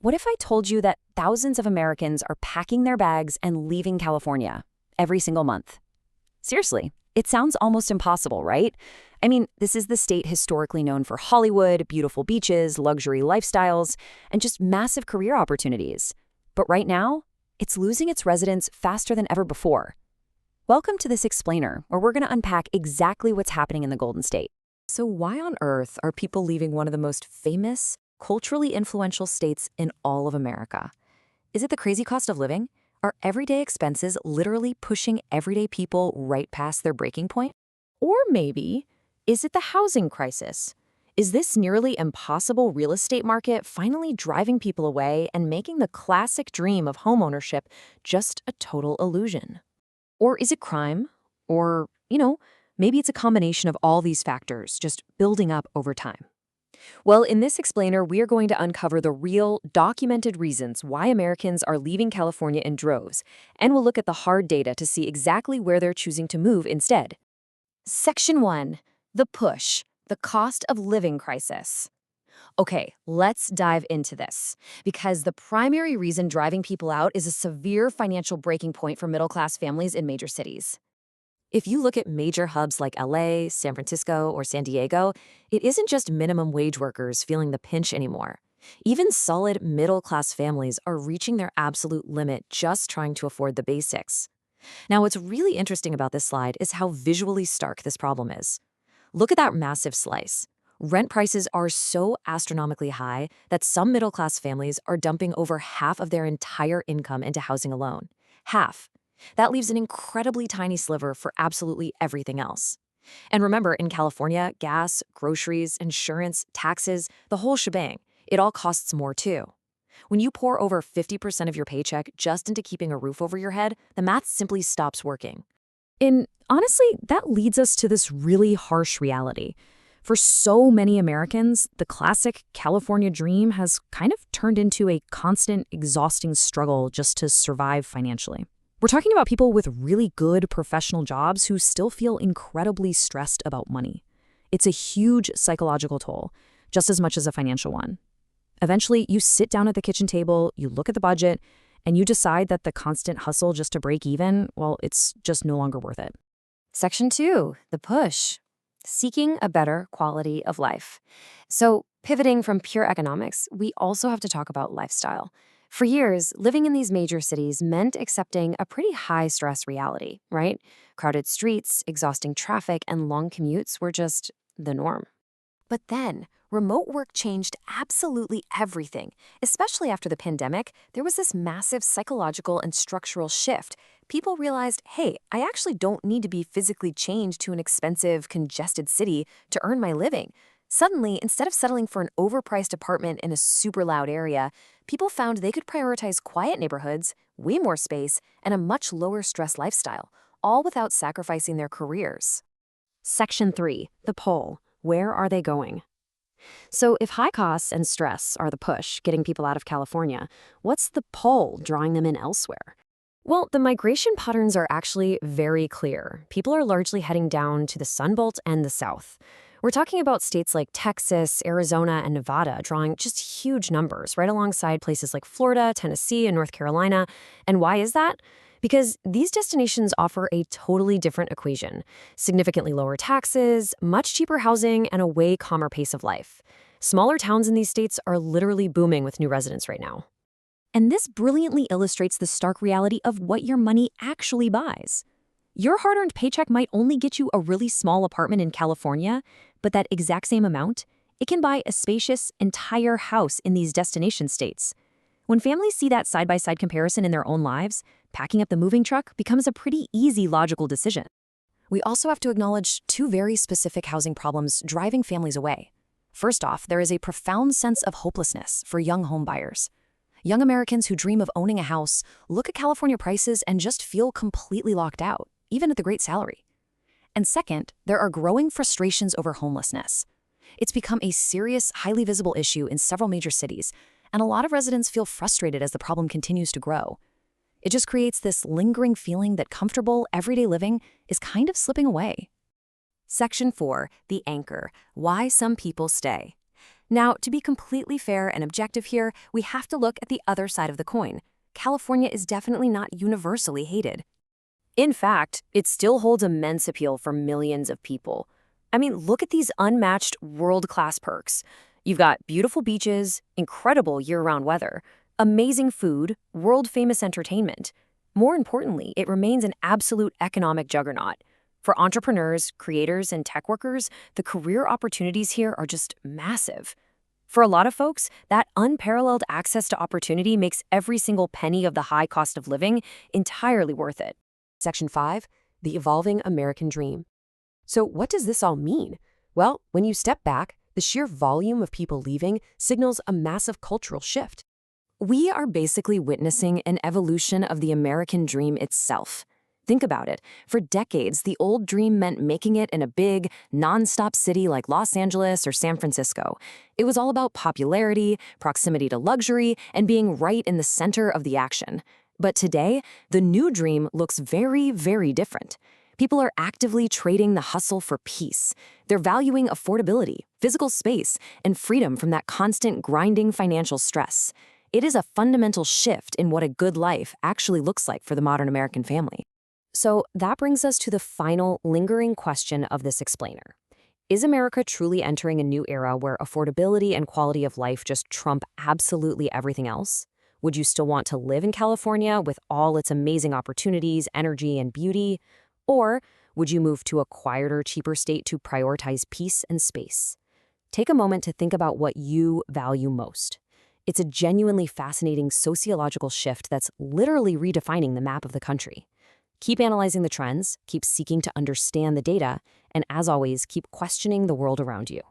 What if I told you that thousands of Americans are packing their bags and leaving California every single month? Seriously, it sounds almost impossible, right? I mean, this is the state historically known for Hollywood, beautiful beaches, luxury lifestyles, and just massive career opportunities. But right now, it's losing its residents faster than ever before. Welcome to this explainer, where we're going to unpack exactly what's happening in the Golden State. So why on earth are people leaving one of the most famous, culturally influential states in all of America? Is it the crazy cost of living? Are everyday expenses literally pushing everyday people right past their breaking point? Or maybe, is it the housing crisis? Is this nearly impossible real estate market finally driving people away and making the classic dream of homeownership just a total illusion? Or is it crime? Or, maybe it's a combination of all these factors just building up over time. Well, in this explainer, we are going to uncover the real, documented reasons why Americans are leaving California in droves, and we'll look at the hard data to see exactly where they're choosing to move instead. Section 1. The push, the cost of living crisis. Okay, let's dive into this, because the primary reason driving people out is a severe financial breaking point for middle-class families in major cities. If you look at major hubs like LA, San Francisco, or San Diego, it isn't just minimum wage workers feeling the pinch anymore. Even solid middle-class families are reaching their absolute limit just trying to afford the basics. Now, what's really interesting about this slide is how visually stark this problem is. Look at that massive slice. Rent prices are so astronomically high that some middle-class families are dumping over half of their entire income into housing alone. Half. That leaves an incredibly tiny sliver for absolutely everything else. And remember, in California, gas, groceries, insurance, taxes, the whole shebang, it all costs more too. When you pour over 50% of your paycheck just into keeping a roof over your head, the math simply stops working. And honestly, that leads us to this really harsh reality. For so many Americans, the classic California dream has kind of turned into a constant, exhausting struggle just to survive financially. We're talking about people with really good professional jobs who still feel incredibly stressed about money. It's a huge psychological toll, just as much as a financial one. Eventually, you sit down at the kitchen table, you look at the budget, and you decide that the constant hustle just to break even, well, it's just no longer worth it. Section 2, the push. Seeking a better quality of life. So, pivoting from pure economics, we also have to talk about lifestyle. For years, living in these major cities meant accepting a pretty high-stress reality, right? Crowded streets, exhausting traffic, and long commutes were just the norm. But then, remote work changed absolutely everything. Especially after the pandemic, there was this massive psychological and structural shift. People realized, hey, I actually don't need to be physically chained to an expensive, congested city to earn my living. Suddenly, instead of settling for an overpriced apartment in a super loud area, people found they could prioritize quiet neighborhoods, way more space, and a much lower stress lifestyle, all without sacrificing their careers. Section 3. The pull. Where are they going? So if high costs and stress are the push getting people out of California, what's the pull drawing them in elsewhere? Well, the migration patterns are actually very clear. People are largely heading down to the Sunbelt and the South. We're talking about states like Texas, Arizona, and Nevada drawing just huge numbers right alongside places like Florida, Tennessee, and North Carolina. And why is that? Because these destinations offer a totally different equation. Significantly lower taxes, much cheaper housing, and a way calmer pace of life. Smaller towns in these states are literally booming with new residents right now. And this brilliantly illustrates the stark reality of what your money actually buys. Your hard-earned paycheck might only get you a really small apartment in California, but that exact same amount, it can buy a spacious, entire house in these destination states. When families see that side-by-side comparison in their own lives, packing up the moving truck becomes a pretty easy logical decision. We also have to acknowledge two very specific housing problems driving families away. First off, there is a profound sense of hopelessness for young homebuyers. Young Americans who dream of owning a house look at California prices and just feel completely locked out, even at the great salary. And second, there are growing frustrations over homelessness. It's become a serious, highly visible issue in several major cities, and a lot of residents feel frustrated as the problem continues to grow. It just creates this lingering feeling that comfortable, everyday living is kind of slipping away. Section 4, the anchor, why some people stay. Now, to be completely fair and objective here, we have to look at the other side of the coin. California is definitely not universally hated. In fact, it still holds immense appeal for millions of people. I mean, look at these unmatched world-class perks. You've got beautiful beaches, incredible year-round weather, amazing food, world-famous entertainment. More importantly, it remains an absolute economic juggernaut. For entrepreneurs, creators, and tech workers, the career opportunities here are just massive. For a lot of folks, that unparalleled access to opportunity makes every single penny of the high cost of living entirely worth it. Section 5, the evolving American dream. So what does this all mean? Well, when you step back, the sheer volume of people leaving signals a massive cultural shift. We are basically witnessing an evolution of the American dream itself. Think about it. For decades, the old dream meant making it in a big, non-stop city like Los Angeles or San Francisco. It was all about popularity, proximity to luxury, and being right in the center of the action. But today, the new dream looks very, very different. People are actively trading the hustle for peace. They're valuing affordability, physical space, and freedom from that constant grinding financial stress. It is a fundamental shift in what a good life actually looks like for the modern American family. So that brings us to the final lingering question of this explainer. Is America truly entering a new era where affordability and quality of life just trump absolutely everything else? Would you still want to live in California with all its amazing opportunities, energy, and beauty? Or would you move to a quieter, cheaper state to prioritize peace and space? Take a moment to think about what you value most. It's a genuinely fascinating sociological shift that's literally redefining the map of the country. Keep analyzing the trends, keep seeking to understand the data, and as always, keep questioning the world around you.